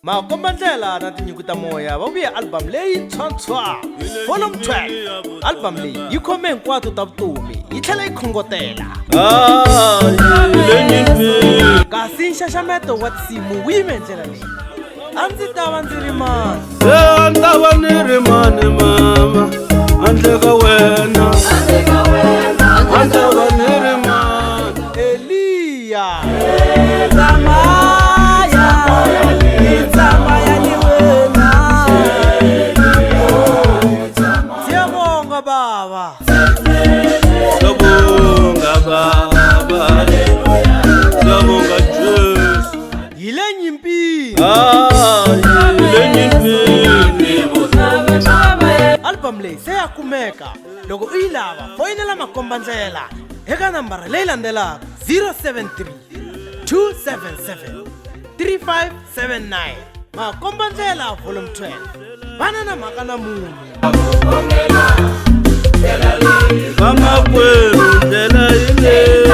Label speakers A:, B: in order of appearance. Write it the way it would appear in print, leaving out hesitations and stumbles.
A: Makombandlela na tinyuku ta moya va vuya album leyi ntshwantshwa volume 12. Album leyi yi khome hinkwato ta vutomi yi tlhela yi khongotela. Kasi nxaxameto wa tinsimu wu yime ndlela leyi. A ndzi ta va ndzi ri mani.
B: A ndzi ta va ni ri mani mama handle ka wena. A ndzi ta va ni ri mani.
A: Eliya. Siyabonga baba.
B: Siyabonga baba. Siyabonga Jesu.
A: Yile nyimpini.
B: Yile nyimpini.
A: Album leyi se ya kumeka. Loko u yi lava foyinela Makombandlela eka nambara leyi landzelaka 073 277 3579. Makombandlela volume 12. Vana na mhaka na munhu.
B: Vamakwenu ndlela yile.